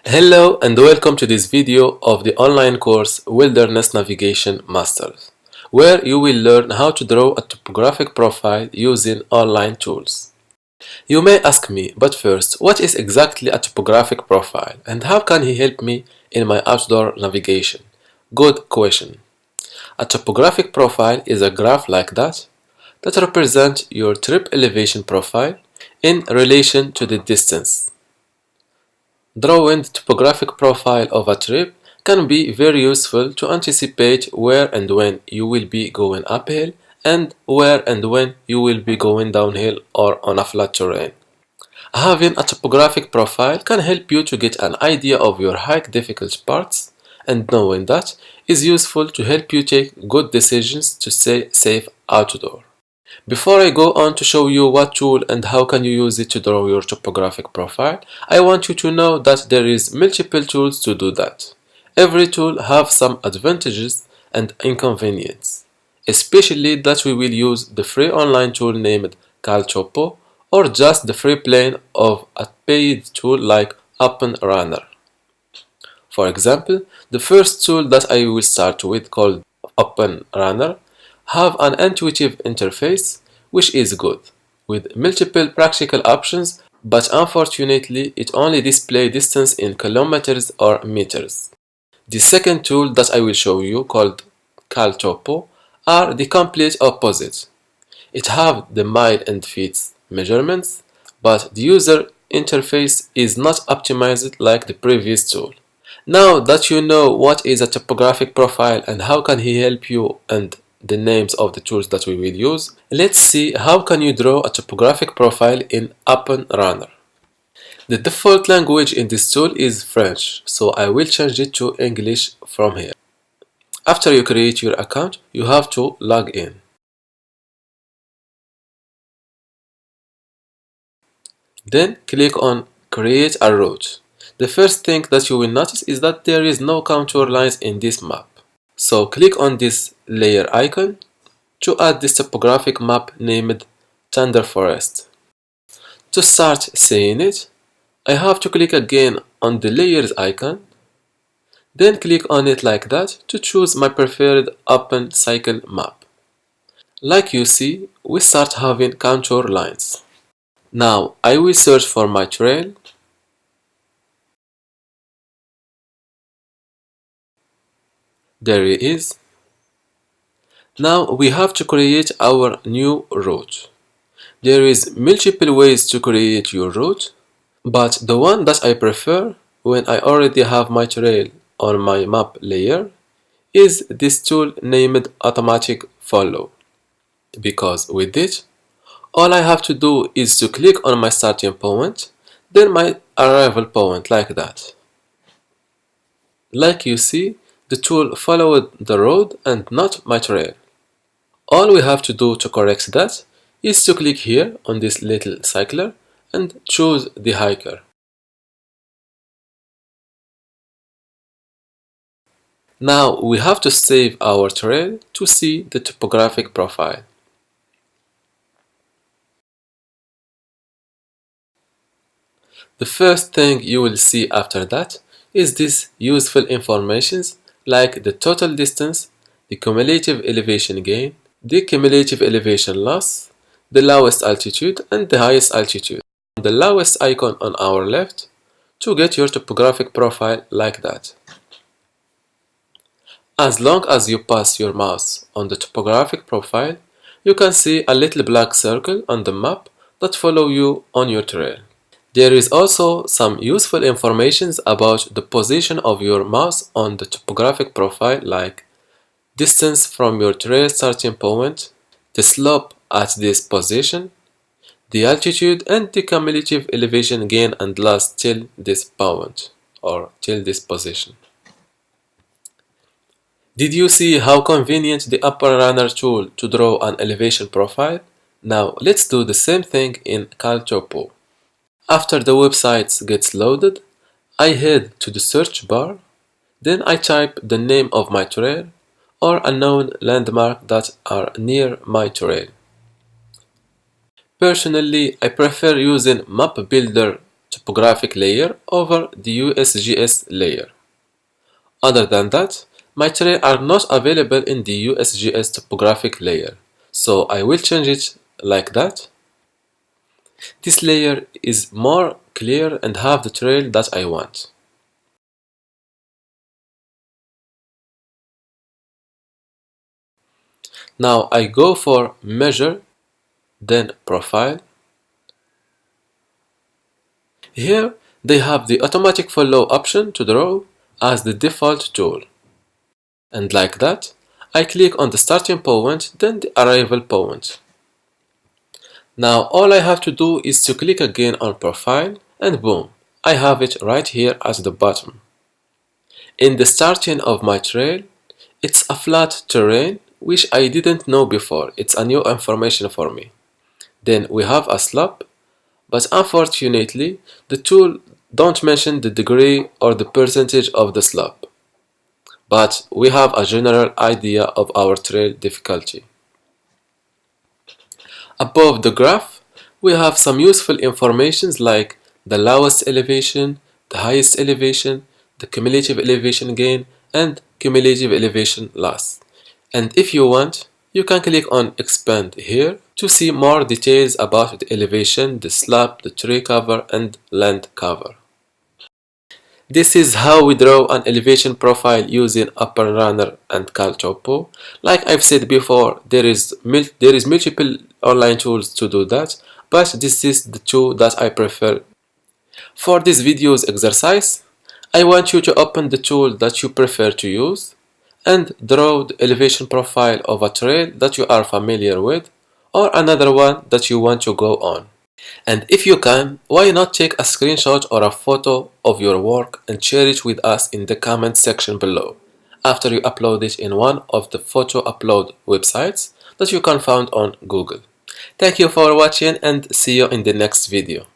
Hello and welcome to this video of the online course Wilderness Navigation Masters, where you will learn how to draw a topographic profile using online tools. You may ask me, but first, what is exactly a topographic profile and how can he help me in my outdoor navigation? Good question. A topographic profile is a graph like that represents your trip elevation profile in relation to the distance. Drawing the topographic profile of a trip can be very useful to anticipate where and when you will be going uphill and where and when you will be going downhill or on a flat terrain. Having a topographic profile can help you to get an idea of your hike difficult parts, and knowing that is useful to help you take good decisions to stay safe outdoor. Before I go on to show you what tool and how can you use it to draw your topographic profile, I want you to know that there is multiple tools to do that. Every tool have some advantages and inconveniences, especially that we will use the free online tool named CalTopo or just the free plane of a paid tool like OpenRunner. For example, the first tool that I will start with, called OpenRunner, have an intuitive interface which is good, with multiple practical options, but unfortunately it only displays distance in kilometers or meters. The second tool that I will show you, called CalTopo, are the complete opposite. It have the mile and feet measurements, but the user interface is not optimized like the previous tool. Now that you know what is a topographic profile and how can he help you and the names of the tools that we will use, let's see how can you draw a topographic profile in OpenRunner. The default language in this tool is French, so I will change it to English from here. After you create your account, you have to log in. Then click on Create a Route. The first thing that you will notice is that there is no contour lines in this map. So click on this layer icon to add this topographic map named Thunder Forest. To start seeing it, I have to click again on the layers icon, then click on it like that to choose my preferred open cycle map. Like you see, we start having contour lines. Now I will search for my trail. There it is. Now we have to create our new route. There is multiple ways to create your route, but the one that I prefer when I already have my trail on my map layer is this tool named Automatic Follow, because with it, all I have to do is to click on my starting point, then my arrival point like that. Like you see, the tool followed the road and not my trail. All we have to do to correct that is to click here on this little cycler and choose the hiker. Now we have to save our trail to see the topographic profile. The first thing you will see after that is this useful informations like the total distance, the cumulative elevation gain, the cumulative elevation loss, the lowest altitude and the highest altitude. The lowest icon on our left to get your topographic profile like that. As long as you pass your mouse on the topographic profile, you can see a little black circle on the map that follow you on your trail. There is also some useful information about the position of your mouse on the topographic profile, like distance from your trail starting point, the slope at this position, the altitude and the cumulative elevation gain and loss till this point or till this position. Did you see how convenient the OpenRunner tool to draw an elevation profile? Now let's do the same thing in CalTopo. After the website gets loaded, I head to the search bar, then I type the name of my trail or a known landmark that are near my trail. Personally, I prefer using Map Builder topographic layer over the USGS layer. Other than that, my trails are not available in the USGS topographic layer, so I will change it like that. This layer is more clear and have the trail that I want. Now I go for Measure, then Profile. Here they have the automatic follow option to draw as the default tool. And like that, I click on the starting point, then the arrival point. Now all I have to do is to click again on Profile and boom, I have it right here at the bottom. In the starting of my trail, it's a flat terrain which I didn't know before. It's a new information for me. Then we have a slope, but unfortunately the tool don't mention the degree or the percentage of the slope. But we have a general idea of our trail difficulty. Above the graph, we have some useful informations like the lowest elevation, the highest elevation, the cumulative elevation gain, and cumulative elevation loss. And if you want, you can click on Expand here to see more details about the elevation, the slope, the tree cover, and land cover. This is how we draw an elevation profile using Upper Runner and CalTopo. Like I've said before, there is multiple online tools to do that, but this is the two that I prefer. For this video's exercise, I want you to open the tool that you prefer to use and draw the elevation profile of a trail that you are familiar with or another one that you want to go on. And if you can, why not take a screenshot or a photo of your work and share it with us in the comment section below after you upload it in one of the photo upload websites that you can find on Google. Thank you for watching and see you in the next video.